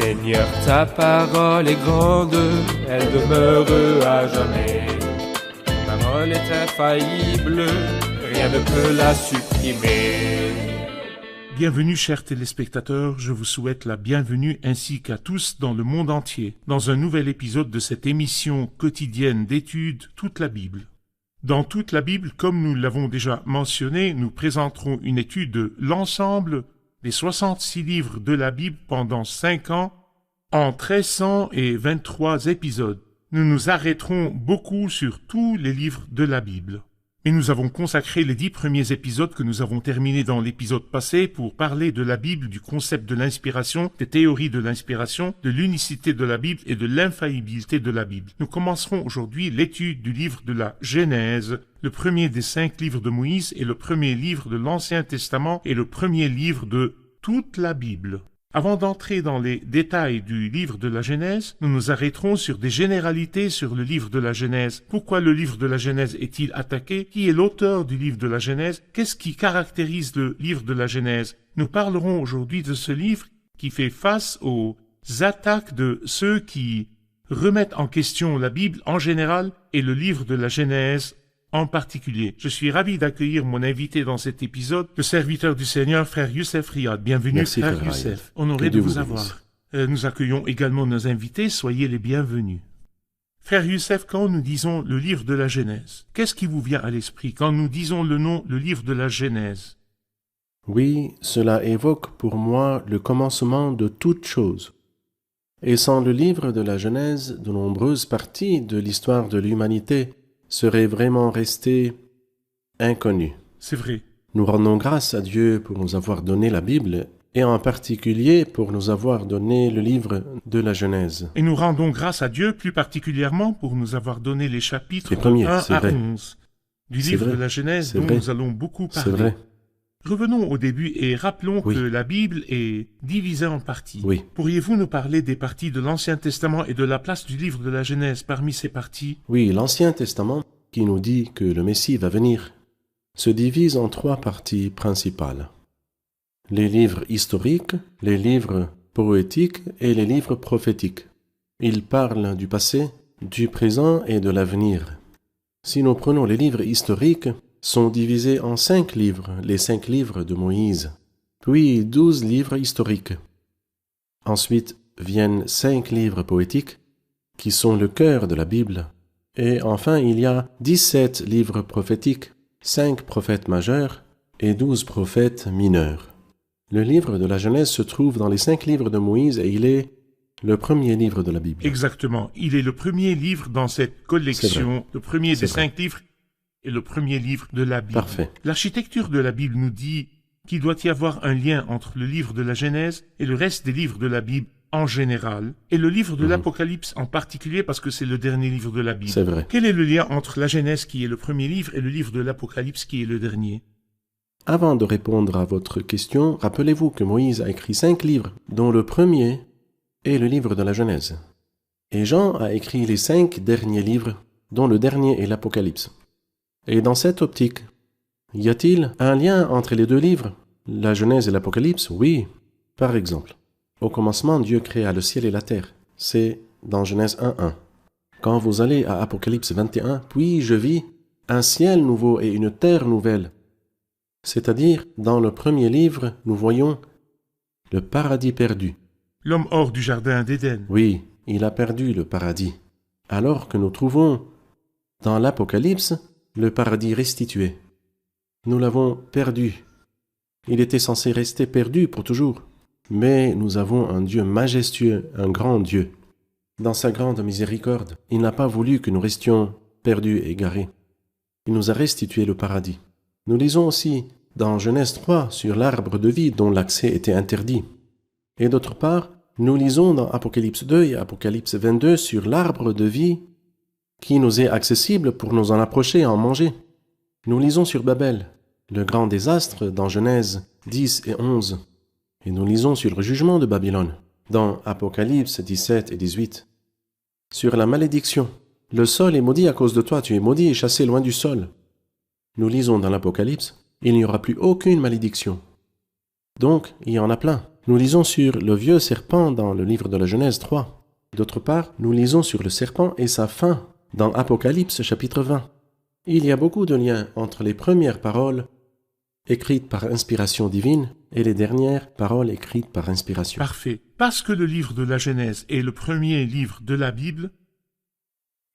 Seigneur, ta parole est grande, elle demeure à jamais. Ta parole est infaillible, rien ne peut la supprimer. Bienvenue chers téléspectateurs, je vous souhaite la bienvenue ainsi qu'à tous dans le monde entier, dans un nouvel épisode de cette émission quotidienne d'études Toute la Bible. Dans Toute la Bible, comme nous l'avons déjà mentionné, nous présenterons une étude de l'ensemble des 66 livres de la Bible pendant 5 ans, en 1323 épisodes. Nous nous arrêterons beaucoup sur tous les livres de la Bible. Et nous avons consacré les 10 premiers épisodes que nous avons terminés dans l'épisode passé pour parler de la Bible, du concept de l'inspiration, des théories de l'inspiration, de l'unicité de la Bible et de l'infaillibilité de la Bible. Nous commencerons aujourd'hui l'étude du livre de la Genèse, le premier des 5 livres de Moïse et le premier livre de l'Ancien Testament et le premier livre de toute la Bible. Avant d'entrer dans les détails du livre de la Genèse, nous nous arrêterons sur des généralités sur le livre de la Genèse. Pourquoi le livre de la Genèse est-il attaqué? Qui est l'auteur du livre de la Genèse? Qu'est-ce qui caractérise le livre de la Genèse? Nous parlerons aujourd'hui de ce livre qui fait face aux attaques de ceux qui remettent en question la Bible en général et le livre de la Genèse en particulier. Je suis ravi d'accueillir mon invité dans cet épisode, le serviteur du Seigneur, frère Youssef Riyad. Bienvenue, Merci, frère Youssef. Honoré de vous avoir. Nous accueillons également nos invités, soyez les bienvenus. Frère Youssef, quand nous disons le livre de la Genèse, qu'est-ce qui vous vient à l'esprit quand nous disons le nom, le livre de la Genèse? Oui, cela évoque pour moi le commencement de toute chose. Et sans le livre de la Genèse, de nombreuses parties de l'histoire de l'humanité seraient vraiment restées inconnues. C'est vrai. Nous rendons grâce à Dieu pour nous avoir donné la Bible, et en particulier pour nous avoir donné le livre de la Genèse. Et nous rendons grâce à Dieu plus particulièrement pour nous avoir donné les chapitres Les premiers, 1 à vrai. 11 du livre de la Genèse dont nous allons beaucoup parler. C'est vrai. Revenons au début et rappelons Oui. que la Bible est divisée en parties. Oui. Pourriez-vous nous parler des parties de l'Ancien Testament et de la place du livre de la Genèse parmi ces parties? Oui, l'Ancien Testament, qui nous dit que le Messie va venir, se divise en 3 parties principales. Les livres historiques, les livres poétiques et les livres prophétiques. Ils parlent du passé, du présent et de l'avenir. Si nous prenons les livres historiques, sont divisés en 5 livres, les 5 livres de Moïse, puis 12 livres historiques. Ensuite viennent 5 livres poétiques, qui sont le cœur de la Bible, et enfin il y a 17 livres prophétiques, 5 prophètes majeurs et 12 prophètes mineurs. Le livre de la Genèse se trouve dans les 5 livres de Moïse et il est le premier livre de la Bible. Exactement. Il est le premier livre dans cette collection, le premier des 5 livres et le premier livre de la Bible. Parfait. L'architecture de la Bible nous dit qu'il doit y avoir un lien entre le livre de la Genèse et le reste des livres de la Bible en général, et le livre de l'Apocalypse en particulier parce que c'est le dernier livre de la Bible. C'est vrai. Quel est le lien entre la Genèse qui est le premier livre et le livre de l'Apocalypse qui est le dernier? Avant de répondre à votre question, rappelez-vous que Moïse a écrit 5 livres, dont le premier est le livre de la Genèse. Et Jean a écrit les 5 derniers livres, dont le dernier est l'Apocalypse. Et dans cette optique, y a-t-il un lien entre les 2 livres, la Genèse et l'Apocalypse? Oui. Par exemple, au commencement, Dieu créa le ciel et la terre. C'est dans Genèse 1:1. Quand vous allez à Apocalypse 21, puis je vis un ciel nouveau et une terre nouvelle. C'est-à-dire, dans le premier livre, nous voyons le paradis perdu. L'homme hors du jardin d'Éden. Oui, il a perdu le paradis. Alors que nous trouvons dans l'Apocalypse le paradis restitué. Nous l'avons perdu. Il était censé rester perdu pour toujours. Mais nous avons un Dieu majestueux, un grand Dieu. Dans sa grande miséricorde, il n'a pas voulu que nous restions perdus et égarés. Il nous a restitué le paradis. Nous lisons aussi dans Genèse 3 sur l'arbre de vie dont l'accès était interdit. Et d'autre part, nous lisons dans Apocalypse 2 et Apocalypse 22 sur l'arbre de vie qui nous est accessible pour nous en approcher et en manger. Nous lisons sur Babel, le grand désastre dans Genèse 10 et 11. Et nous lisons sur le jugement de Babylone, dans Apocalypse 17 et 18. Sur la malédiction, le sol est maudit à cause de toi, tu es maudit et chassé loin du sol. Nous lisons dans l'Apocalypse, il n'y aura plus aucune malédiction. Donc, il y en a plein. Nous lisons sur le vieux serpent dans le livre de la Genèse 3. D'autre part, nous lisons sur le serpent et sa fin dans Apocalypse chapitre 20. Il y a beaucoup de liens entre les premières paroles écrites par inspiration divine et les dernières paroles écrites par inspiration. Parfait. Parce que le livre de la Genèse est le premier livre de la Bible,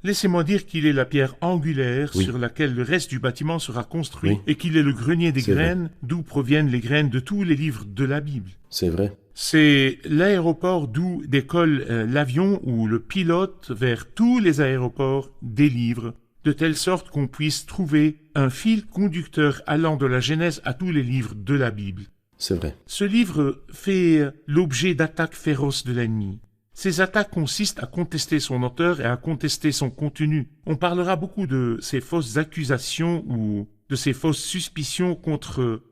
laissez-moi dire qu'il est la pierre angulaire Oui. sur laquelle le reste du bâtiment sera construit Oui. et qu'il est le grenier des C'est graines d'où proviennent les graines de tous les livres de la Bible. C'est vrai. C'est l'aéroport d'où décolle l'avion ou le pilote vers tous les aéroports des livres, de telle sorte qu'on puisse trouver un fil conducteur allant de la Genèse à tous les livres de la Bible. C'est vrai. Ce livre fait l'objet d'attaques féroces de l'ennemi. Ces attaques consistent à contester son auteur et à contester son contenu. On parlera beaucoup de ces fausses accusations ou de ces fausses suspicions contre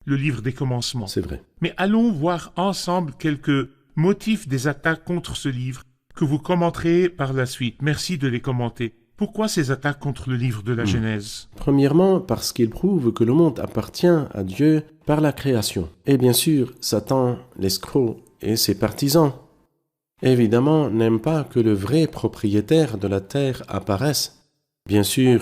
le livre des commencements. C'est vrai. Mais allons voir ensemble quelques motifs des attaques contre ce livre que vous commenterez par la suite. Merci de les commenter. Pourquoi ces attaques contre le livre de la Genèse? Premièrement, parce qu'il prouve que le monde appartient à Dieu par la création. Et bien sûr, Satan, l'escroc et ses partisans, évidemment, n'aiment pas que le vrai propriétaire de la terre apparaisse. Bien sûr,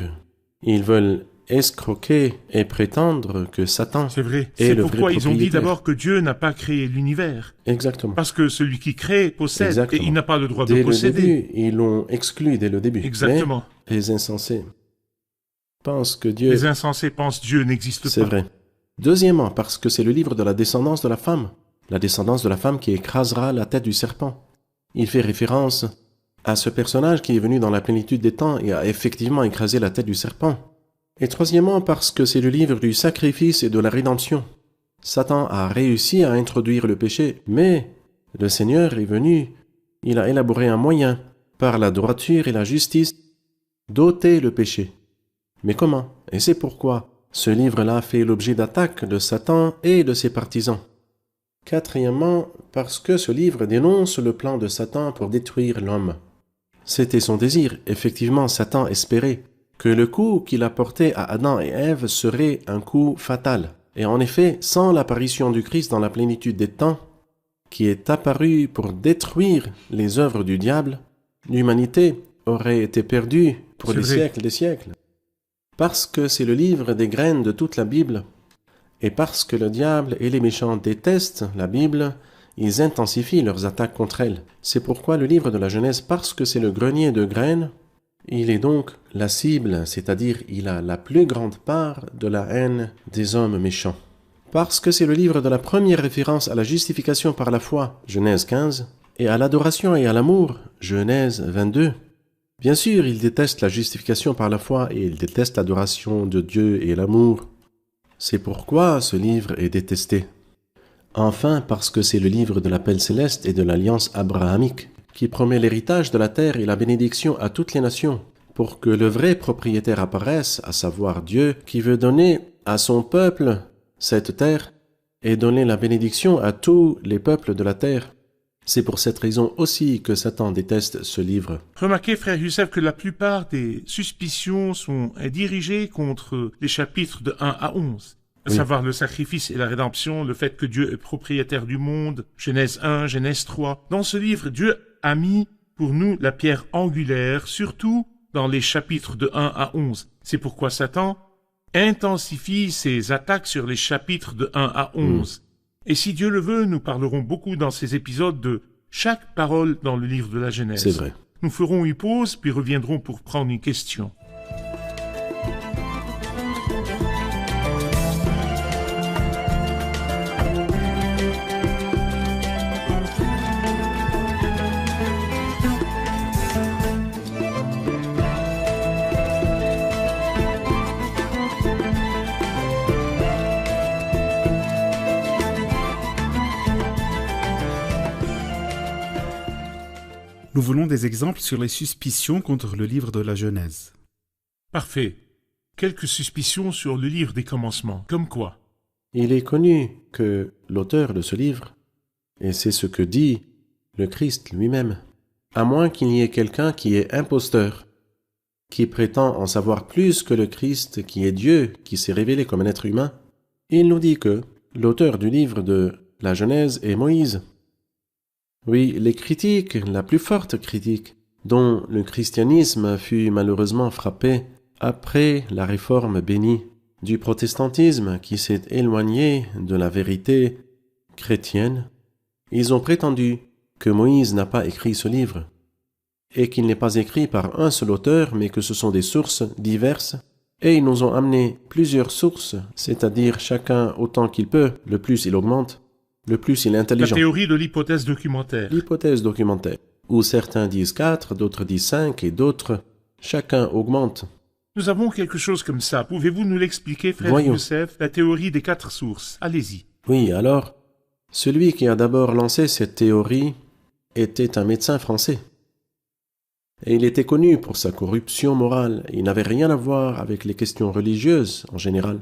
ils veulent escroquer et prétendre que Satan C'est vrai. est C'est le pourquoi vrai ils ont dit propriétaire. d'abord que Dieu n'a pas créé l'univers. Exactement. Parce que celui qui crée possède Exactement. et il n'a pas le droit de Dès le posséder. début, ils l'ont exclu dès le début. Exactement. Mais les insensés pensent que Dieu... Les insensés pensent Dieu n'existe C'est pas. vrai. Deuxièmement, parce que c'est le livre de la descendance de la femme. La descendance de la femme qui écrasera la tête du serpent. Il fait référence à ce personnage qui est venu dans la plénitude des temps et a effectivement écrasé la tête du serpent. Et troisièmement, parce que c'est le livre du sacrifice et de la rédemption. Satan a réussi à introduire le péché, mais le Seigneur est venu, il a élaboré un moyen, par la droiture et la justice, d'ôter le péché. Mais comment? Et c'est pourquoi ce livre-là fait l'objet d'attaques de Satan et de ses partisans. Quatrièmement, parce que ce livre dénonce le plan de Satan pour détruire l'homme. C'était son désir. Effectivement, Satan espérait que le coup qu'il a porté à Adam et Ève serait un coup fatal. Et en effet, sans l'apparition du Christ dans la plénitude des temps, qui est apparu pour détruire les œuvres du diable, l'humanité aurait été perdue pour C'est des vrai. siècles et des siècles. Parce que c'est le livre des graines de toute la Bible, et parce que le diable et les méchants détestent la Bible, ils intensifient leurs attaques contre elle. C'est pourquoi le livre de la Genèse, parce que c'est le grenier de graines, il est donc la cible, c'est-à-dire il a la plus grande part de la haine des hommes méchants. Parce que c'est le livre de la première référence à la justification par la foi, Genèse 15, et à l'adoration et à l'amour, Genèse 22. Bien sûr, il déteste la justification par la foi et il déteste l'adoration de Dieu et l'amour. C'est pourquoi ce livre est détesté. Enfin, parce que c'est le livre de l'appel céleste et de l'alliance abrahamique, qui promet l'héritage de la terre et la bénédiction à toutes les nations, pour que le vrai propriétaire apparaisse, à savoir Dieu, qui veut donner à son peuple cette terre et donner la bénédiction à tous les peuples de la terre. C'est pour cette raison aussi que Satan déteste ce livre. Remarquez, frère Youssef, que la plupart des suspicions sont dirigées contre les chapitres de 1 à 11. À Oui. savoir le sacrifice et la rédemption, le fait que Dieu est propriétaire du monde, Genèse 1, Genèse 3. Dans ce livre, Dieu a mis pour nous la pierre angulaire, surtout dans les chapitres de 1 à 11. C'est pourquoi Satan intensifie ses attaques sur les chapitres de 1 à 11. Et si Dieu le veut, nous parlerons beaucoup dans ces épisodes de chaque parole dans le livre de la Genèse. C'est vrai. Nous ferons une pause, puis reviendrons pour prendre une question. Nous voulons des exemples sur les suspicions contre le livre de la Genèse. Parfait. Quelques suspicions sur le livre des commencements. Comme quoi? Il est connu que l'auteur de ce livre, et c'est ce que dit le Christ lui-même, à moins qu'il n'y ait quelqu'un qui est imposteur, qui prétend en savoir plus que le Christ, qui est Dieu, qui s'est révélé comme un être humain, il nous dit que l'auteur du livre de la Genèse et Moïse. Oui, les critiques, la plus forte critique, dont le christianisme fut malheureusement frappé après la réforme bénie, du protestantisme qui s'est éloigné de la vérité chrétienne, ils ont prétendu que Moïse n'a pas écrit ce livre, et qu'il n'est pas écrit par un seul auteur, mais que ce sont des sources diverses, et ils nous ont amené plusieurs sources, c'est-à-dire chacun autant qu'il peut, le plus il augmente, le plus il est intelligent. La théorie de l'hypothèse documentaire. L'hypothèse documentaire, où certains disent 4, d'autres disent 5, et d'autres, chacun augmente. Nous avons quelque chose comme ça. Pouvez-vous nous l'expliquer, frère Voyons. Youssef, la théorie des 4 sources? Allez-y. Oui, alors, celui qui a d'abord lancé cette théorie était un médecin français. Et il était connu pour sa corruption morale. Il n'avait rien à voir avec les questions religieuses en général.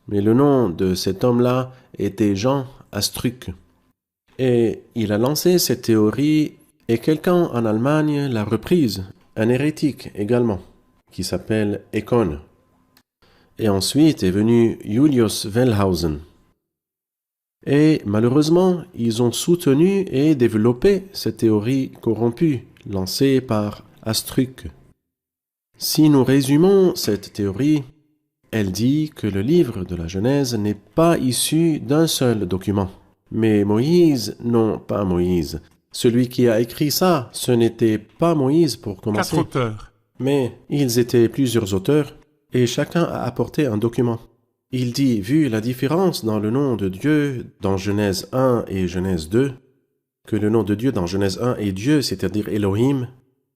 Mais le nom de cet homme-là était Jean Astruc. Et il a lancé cette théorie et quelqu'un en Allemagne l'a reprise, un hérétique également, qui s'appelle Eckhon. Et ensuite est venu Julius Wellhausen. Et malheureusement, ils ont soutenu et développé cette théorie corrompue, lancée par Astruc. Si nous résumons cette théorie, elle dit que le livre de la Genèse n'est pas issu d'un seul document. Mais Moïse, non pas Moïse. Celui qui a écrit ça, ce n'était pas Moïse pour commencer. 4 auteurs. Mais ils étaient plusieurs auteurs, et chacun a apporté un document. Il dit, vu la différence dans le nom de Dieu dans Genèse 1 et Genèse 2, que le nom de Dieu dans Genèse 1 est Dieu, c'est-à-dire Elohim,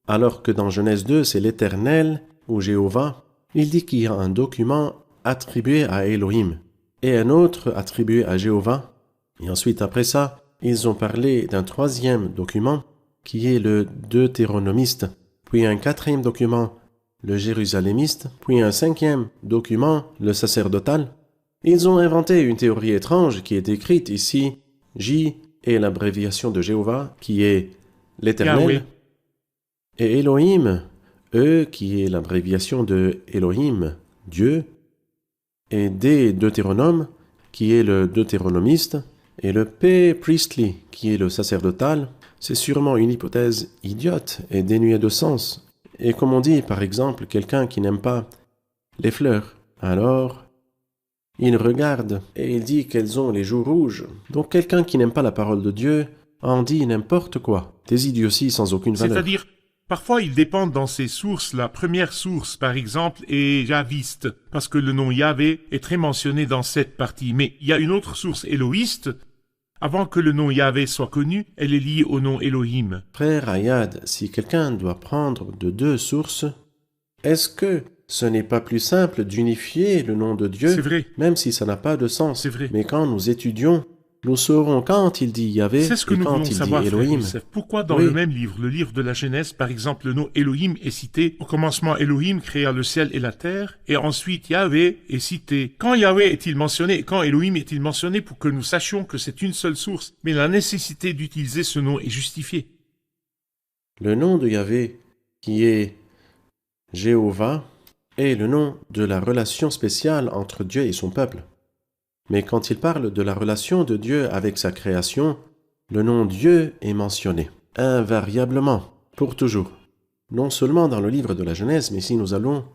alors que dans Genèse 2 c'est l'Éternel ou Jéhovah, il dit qu'il y a un document attribué à Elohim et un autre attribué à Jéhovah. Et ensuite, après ça, ils ont parlé d'un troisième document qui est le deutéronomiste, puis un quatrième document, le jérusalémiste, puis un cinquième document, le sacerdotal. Ils ont inventé une théorie étrange qui est écrite ici, J est l'abréviation de Jéhovah, qui est l'Éternel, Yahweh. et Elohim, E qui est l'abréviation de Elohim, Dieu, et D Deutéronome, qui est le deutéronomiste, et le P priestly, qui est le sacerdotal. C'est sûrement une hypothèse idiote et dénuée de sens. Et comme on dit, par exemple, quelqu'un qui n'aime pas les fleurs, alors il regarde et il dit qu'elles ont les joues rouges. Donc quelqu'un qui n'aime pas la parole de Dieu en dit n'importe quoi, des idioties sans aucune valeur. C'est-à-dire, parfois ils dépendent dans ces sources. La première source, par exemple, est Yahviste, parce que le nom Yahvé est très mentionné dans cette partie. Mais il y a une autre source élohiste. Avant que le nom Yahvé soit connu, elle est liée au nom Elohim. Frère Ayad, si quelqu'un doit prendre de 2 sources, est-ce que ce n'est pas plus simple d'unifier le nom de Dieu, C'est vrai. même si ça n'a pas de sens? C'est vrai. Mais quand nous étudions, nous saurons quand il dit Yahvé C'est ce que et nous quand voulons il savoir, dit frère Elohim. Youssef. Pourquoi dans Oui. le même livre, le livre de la Genèse, par exemple, le nom Elohim est cité. Au commencement, Elohim créa le ciel et la terre, et ensuite Yahvé est cité. Quand Yahvé est-il mentionné, quand Elohim est-il mentionné, pour que nous sachions que c'est une seule source, mais la nécessité d'utiliser ce nom est justifiée. Le nom de Yahvé, qui est Jéhovah, est le nom de la relation spéciale entre Dieu et son peuple. Mais quand il parle de la relation de Dieu avec sa création, le nom Dieu est mentionné, invariablement, pour toujours. Non seulement dans le livre de la Genèse, mais si nous allons...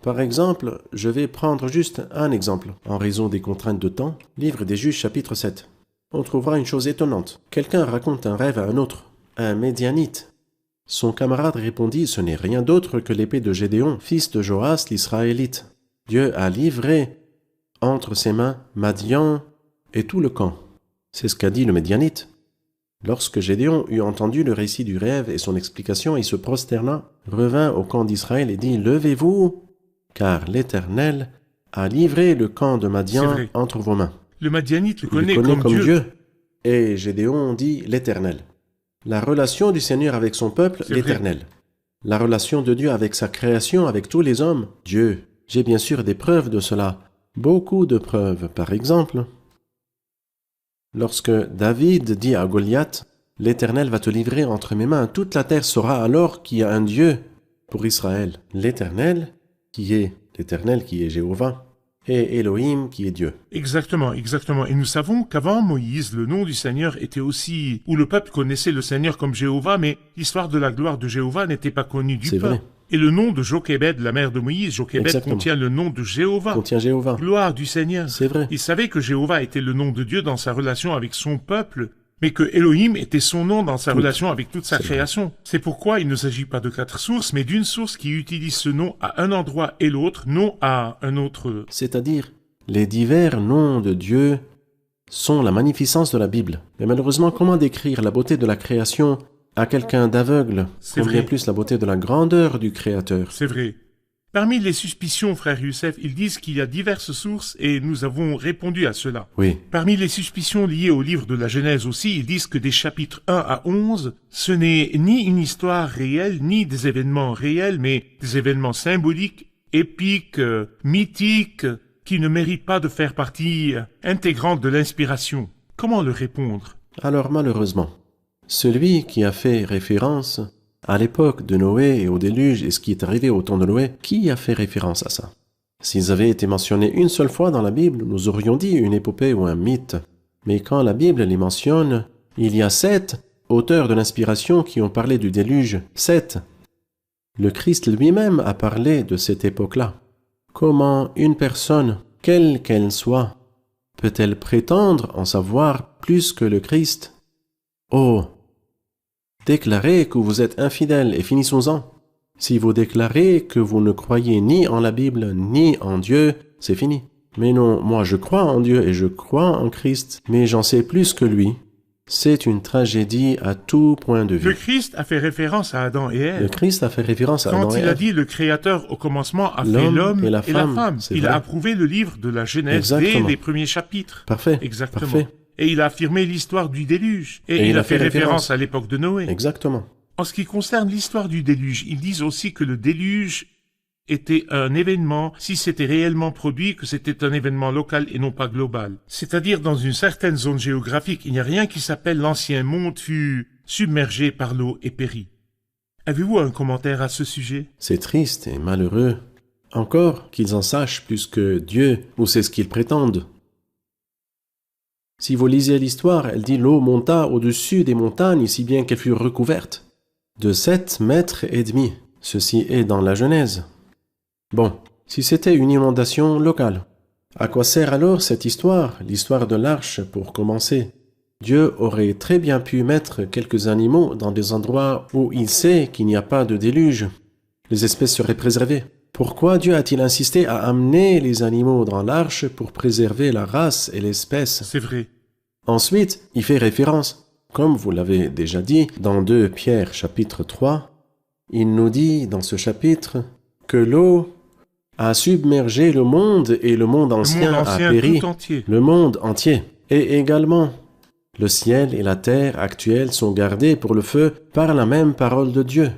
Par exemple, je vais prendre juste un exemple, en raison des contraintes de temps, livre des Juges chapitre 7. On trouvera une chose étonnante. Quelqu'un raconte un rêve à un autre, un Médianite. Son camarade répondit, ce n'est rien d'autre que l'épée de Gédéon, fils de Joas l'Israélite. Dieu a livré entre ses mains Madian et tout le camp. C'est ce qu'a dit le Médianite. Lorsque Gédéon eut entendu le récit du rêve et son explication, il se prosterna, revint au camp d'Israël et dit, « Levez-vous, car l'Éternel a livré le camp de C'est Madian vrai. entre vos mains. » Le Madianite le Il connaît, le connaît comme Dieu. Et Gédéon dit l'Éternel. La relation du Seigneur avec son peuple, C'est l'Éternel. La relation de Dieu avec sa création, avec tous les hommes, Dieu. J'ai bien sûr des preuves de cela. Beaucoup de preuves. Par exemple, lorsque David dit à Goliath, « L'Éternel va te livrer entre mes mains, toute la terre saura alors qu'il y a un Dieu pour Israël. » L'Éternel qui est Jéhovah, et Elohim qui est Dieu. Exactement, exactement. Et nous savons qu'avant Moïse, le nom du Seigneur était aussi... où le peuple connaissait le Seigneur comme Jéhovah, mais l'histoire de la gloire de Jéhovah n'était pas connue du C'est peuple. vrai. Et le nom de Jochébed, la mère de Moïse, Jochébed Exactement. contient le nom de Jéhovah. Contient Jéhovah. Gloire du Seigneur. C'est vrai. Il savait que Jéhovah était le nom de Dieu dans sa relation avec son peuple, mais que Elohim était son nom dans sa relation avec toute sa C'est vrai. création. C'est pourquoi il ne s'agit pas de 4 sources, mais d'une source qui utilise ce nom à un endroit et l'autre, non à un autre. C'est-à-dire, les divers noms de Dieu sont la magnificence de la Bible. Mais malheureusement, comment décrire la beauté de la création à quelqu'un d'aveugle, C'est combien vrai. plus la beauté de la grandeur du Créateur. C'est vrai. Parmi les suspicions, frère Youssef, ils disent qu'il y a diverses sources et nous avons répondu à cela. Oui, Parmi les suspicions liées au livre de la Genèse aussi, ils disent que des chapitres 1 à 11, ce n'est ni une histoire réelle, ni des événements réels, mais des événements symboliques, épiques, mythiques, qui ne méritent pas de faire partie intégrante de l'inspiration. Comment leur répondre? alors malheureusement, celui qui a fait référence à l'époque de Noé et au déluge et ce qui est arrivé au temps de Noé, qui a fait référence à ça? S'ils avaient été mentionnés une seule fois dans la Bible, nous aurions dit une épopée ou un mythe. Mais quand la Bible les mentionne, il y a 7 auteurs de l'inspiration qui ont parlé du déluge. 7. Le Christ lui-même a parlé de cette époque-là. Comment une personne, quelle qu'elle soit, peut-elle prétendre en savoir plus que le Christ? Oh! Déclarez que vous êtes infidèle et finissons-en. Si vous déclarez que vous ne croyez ni en la Bible ni en Dieu, c'est fini. Mais non, moi je crois en Dieu et je crois en Christ, mais j'en sais plus que lui. C'est une tragédie à tout point de Le vue. Christ a fait référence à Adam et Le Ève. Christ a fait référence à Adam Quand et il a Ève. dit le Créateur au commencement a fait l'homme et la femme, c'est il vrai. a approuvé le livre de la Genèse Exactement. dès les premiers chapitres. Parfait. Exactement. Parfait. Et il a affirmé l'histoire du déluge. Et il a fait référence à l'époque de Noé. Exactement. En ce qui concerne l'histoire du déluge, ils disent aussi que le déluge était un événement, si c'était réellement produit, que c'était un événement local et non pas global. C'est-à-dire dans une certaine zone géographique, il n'y a rien qui s'appelle l'ancien monde fut submergé par l'eau et périt. Avez-vous un commentaire à ce sujet? C'est triste et malheureux. Encore qu'ils en sachent plus que Dieu, ou c'est ce qu'ils prétendent. Si vous lisez l'histoire, elle dit l'eau monta au-dessus des montagnes si bien qu'elles furent recouvertes de 7 mètres et demi. Ceci est dans la Genèse. Bon, si c'était une inondation locale, à quoi sert alors cette histoire, l'histoire de l'arche pour commencer? Dieu aurait très bien pu mettre quelques animaux dans des endroits où il sait qu'il n'y a pas de déluge. Les espèces seraient préservées. Pourquoi Dieu a-t-il insisté à amener les animaux dans l'arche pour préserver la race et l'espèce? C'est vrai. Ensuite, il fait référence, comme vous l'avez déjà dit, dans 2 Pierre chapitre 3, il nous dit dans ce chapitre que l'eau a submergé le monde et le monde ancien, a péri, tout entier. le monde entier. Et également, le ciel et la terre actuels sont gardés pour le feu par la même parole de Dieu.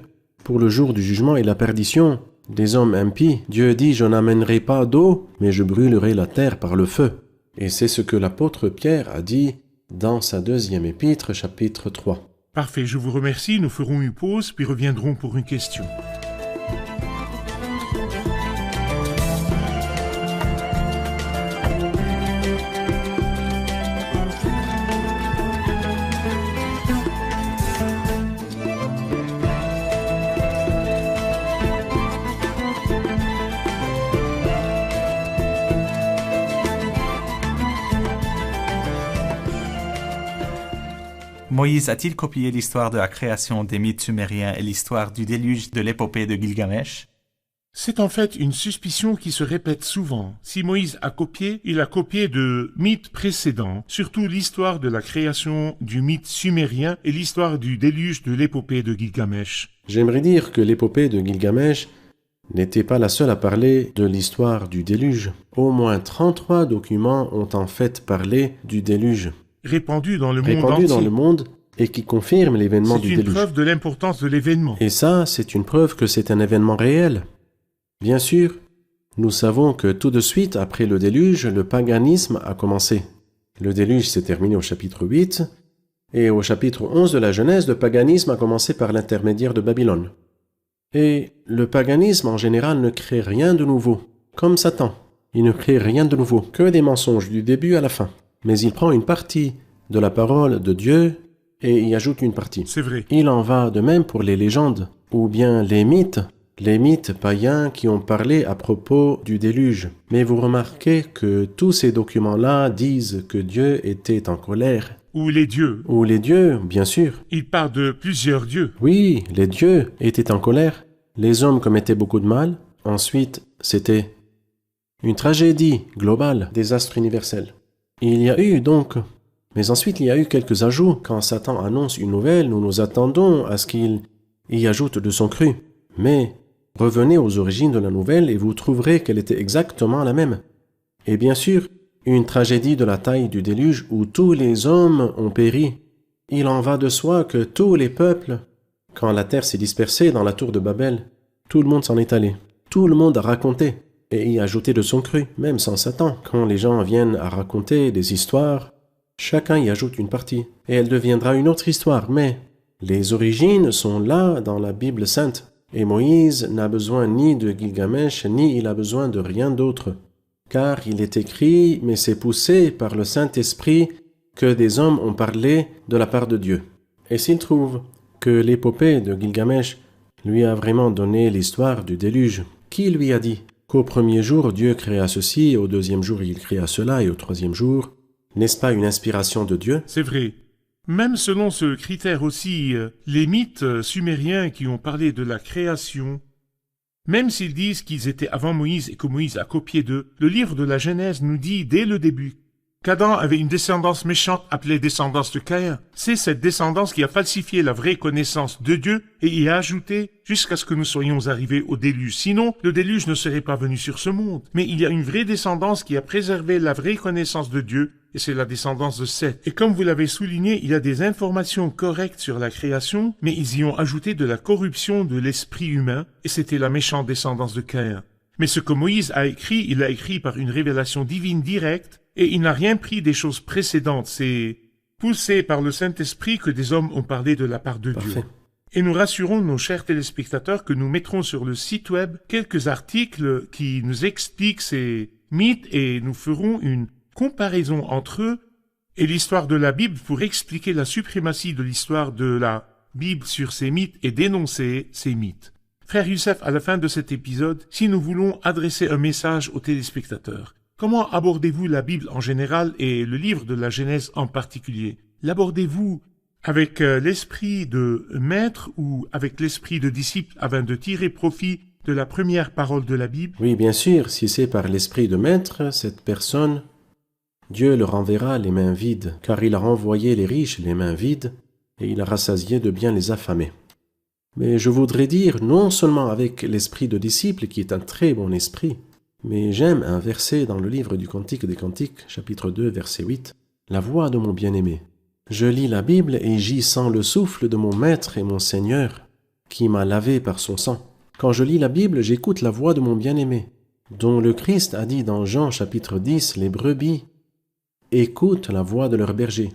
Pour le jour du jugement et la perdition des hommes impies, Dieu dit « Je n'amènerai pas d'eau, mais je brûlerai la terre par le feu ». Et c'est ce que l'apôtre Pierre a dit dans sa 2e épître, chapitre 3. Parfait, je vous remercie. Nous ferons une pause, puis reviendrons pour une question. Moïse a-t-il copié l'histoire de la création des mythes sumériens et l'histoire du déluge de l'épopée de Gilgamesh? C'est en fait une suspicion qui se répète souvent. Si Moïse a copié, il a copié de mythes précédents, surtout l'histoire de la création du mythe sumérien et l'histoire du déluge de l'épopée de Gilgamesh. J'aimerais dire que l'épopée de Gilgamesh n'était pas la seule à parler de l'histoire du déluge. Au moins 33 documents ont en fait parlé du déluge, Répandu dans le monde répandus entier. dans le monde et qui confirment l'événement du C'est une déluge. preuve de l'importance de l'événement. Et ça, c'est une preuve que c'est un événement réel. Bien sûr, nous savons que tout de suite après le déluge, le paganisme a commencé. Le déluge s'est terminé au chapitre 8, et au chapitre 11 de la Genèse, le paganisme a commencé par l'intermédiaire de Babylone. Et le paganisme en général ne crée rien de nouveau, comme Satan. Il ne crée rien de nouveau, que des mensonges du début à la fin. Mais il prend une partie de la parole de Dieu et y ajoute une partie. C'est vrai. Il en va de même pour les légendes, ou bien les mythes païens qui ont parlé à propos du déluge. Mais vous remarquez que tous ces documents-là disent que Dieu était en colère. Ou les dieux. Ou les dieux, bien sûr. Il parle de plusieurs dieux. Oui, les dieux étaient en colère. Les hommes commettaient beaucoup de mal. Ensuite, c'était une tragédie globale, désastre universel. Il y a eu donc... Mais ensuite, il y a eu quelques ajouts. Quand Satan annonce une nouvelle, nous nous attendons à ce qu'il y ajoute de son cru. Mais revenez aux origines de la nouvelle et vous trouverez qu'elle était exactement la même. Et bien sûr, une tragédie de la taille du déluge où tous les hommes ont péri. Il en va de soi que tous les peuples, quand la terre s'est dispersée dans la tour de Babel, tout le monde s'en est allé. Tout le monde a raconté et y a ajouté de son cru, même sans Satan. Quand les gens viennent à raconter des histoires, chacun y ajoute une partie et elle deviendra une autre histoire. Mais les origines sont là dans la Bible sainte. Et Moïse n'a besoin ni de Gilgamesh, ni il a besoin de rien d'autre. Car il est écrit, mais c'est poussé par le Saint-Esprit que des hommes ont parlé de la part de Dieu. Et s'il trouve que l'épopée de Gilgamesh lui a vraiment donné l'histoire du déluge, qui lui a dit qu'au premier jour Dieu créa ceci, au deuxième jour il créa cela, et au troisième jour, n'est-ce pas une inspiration de Dieu? C'est vrai. Même selon ce critère aussi, les mythes sumériens qui ont parlé de la création, même s'ils disent qu'ils étaient avant Moïse et que Moïse a copié d'eux, le livre de la Genèse nous dit dès le début qu'Adam avait une descendance méchante appelée descendance de Caïn. C'est cette descendance qui a falsifié la vraie connaissance de Dieu et y a ajouté jusqu'à ce que nous soyons arrivés au déluge. Sinon, le déluge ne serait pas venu sur ce monde. Mais il y a une vraie descendance qui a préservé la vraie connaissance de Dieu, et c'est la descendance de Seth. Et comme vous l'avez souligné, il y a des informations correctes sur la création, mais ils y ont ajouté de la corruption de l'esprit humain, et c'était la méchante descendance de Caïn. Mais ce que Moïse a écrit, il l'a écrit par une révélation divine directe, et il n'a rien pris des choses précédentes. C'est poussé par le Saint-Esprit que des hommes ont parlé de la part de Parfait. Dieu. Et nous rassurons nos chers téléspectateurs que nous mettrons sur le site web quelques articles qui nous expliquent ces mythes et nous ferons une comparaison entre eux et l'histoire de la Bible pour expliquer la suprématie de l'histoire de la Bible sur ces mythes et dénoncer ces mythes. Frère Youssef, à la fin de cet épisode, si nous voulons adresser un message aux téléspectateurs, comment abordez-vous la Bible en général et le livre de la Genèse en particulier? L'abordez-vous avec l'esprit de maître ou avec l'esprit de disciple afin de tirer profit de la première parole de la Bible? Oui, bien sûr, si c'est par l'esprit de maître, cette personne, Dieu le renverra les mains vides, car il a renvoyé les riches les mains vides, et il a rassasié de bien les affamés. Mais je voudrais dire, non seulement avec l'esprit de disciple, qui est un très bon esprit, mais j'aime un verset dans le livre du Cantique des Cantiques, chapitre 2, verset 8, « La voix de mon bien-aimé. Je lis la Bible et j'y sens le souffle de mon Maître et mon Seigneur, qui m'a lavé par son sang. Quand je lis la Bible, j'écoute la voix de mon bien-aimé, dont le Christ a dit dans Jean chapitre 10, « Les brebis écoutent la voix de leur berger,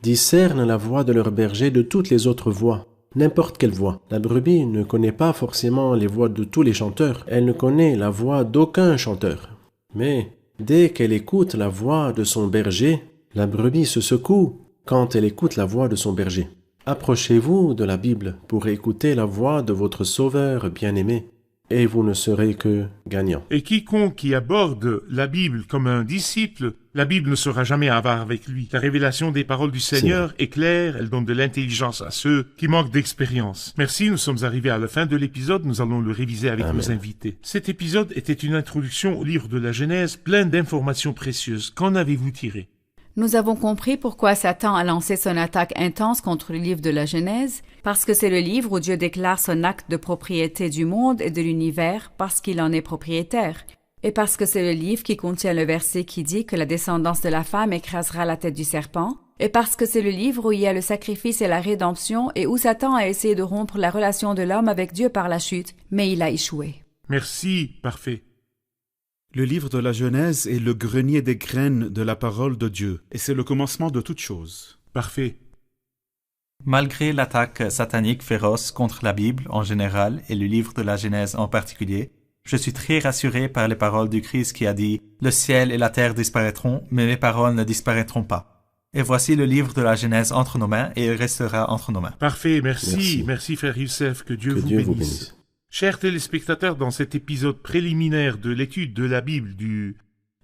discernent la voix de leur berger de toutes les autres voix. » N'importe quelle voix. La brebis ne connaît pas forcément les voix de tous les chanteurs. Elle ne connaît la voix d'aucun chanteur. Mais dès qu'elle écoute la voix de son berger, la brebis se secoue quand elle écoute la voix de son berger. Approchez-vous de la Bible pour écouter la voix de votre Sauveur bien-aimé, et vous ne serez que gagnant. Et quiconque qui aborde la Bible comme un disciple, la Bible ne sera jamais avare avec lui. La révélation des paroles du Seigneur est claire, elle donne de l'intelligence à ceux qui manquent d'expérience. Merci, nous sommes arrivés à la fin de l'épisode, nous allons le réviser avec Amen. nos invités. Cet épisode était une introduction au livre de la Genèse, plein d'informations précieuses. Qu'en avez-vous tiré? Nous avons compris pourquoi Satan a lancé son attaque intense contre le livre de la Genèse, parce que c'est le livre où Dieu déclare son acte de propriété du monde et de l'univers parce qu'il en est propriétaire, et parce que c'est le livre qui contient le verset qui dit que la descendance de la femme écrasera la tête du serpent, et parce que c'est le livre où il y a le sacrifice et la rédemption et où Satan a essayé de rompre la relation de l'homme avec Dieu par la chute, mais il a échoué. Merci, parfait. Le livre de la Genèse est le grenier des graines de la parole de Dieu, et c'est le commencement de toute chose. Parfait. Malgré l'attaque satanique féroce contre la Bible en général et le livre de la Genèse en particulier, Je suis très rassuré par les paroles du Christ qui a dit « Le ciel et la terre disparaîtront, mais mes paroles ne disparaîtront pas. » Et voici le livre de la Genèse entre nos mains, et il restera entre nos mains. Parfait, merci. Merci, frère Youssef, que Dieu vous bénisse. Chers téléspectateurs, dans cet épisode préliminaire de l'étude de la Bible, du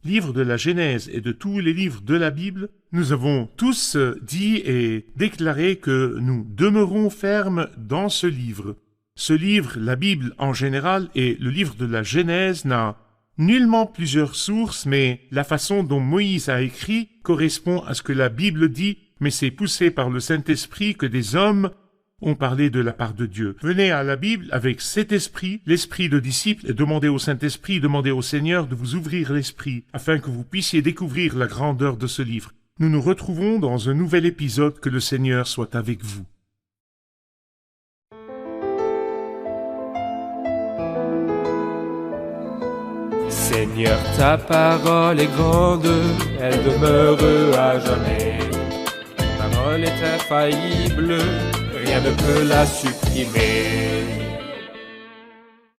livre de la Genèse et de tous les livres de la Bible, nous avons tous dit et déclaré que nous demeurons fermes dans ce livre. Ce livre, la Bible en général, et le livre de la Genèse n'a nullement plusieurs sources, mais la façon dont Moïse a écrit correspond à ce que la Bible dit, mais c'est poussé par le Saint-Esprit que des hommes ont parlé de la part de Dieu. Venez à la Bible avec cet esprit, l'esprit de disciple, et demandez au Saint-Esprit, demandez au Seigneur de vous ouvrir l'esprit, afin que vous puissiez découvrir la grandeur de ce livre. Nous nous retrouvons dans un nouvel épisode, que le Seigneur soit avec vous. Seigneur, ta parole est grande, elle demeure à jamais. Ta parole est infaillible, rien ne peut la supprimer.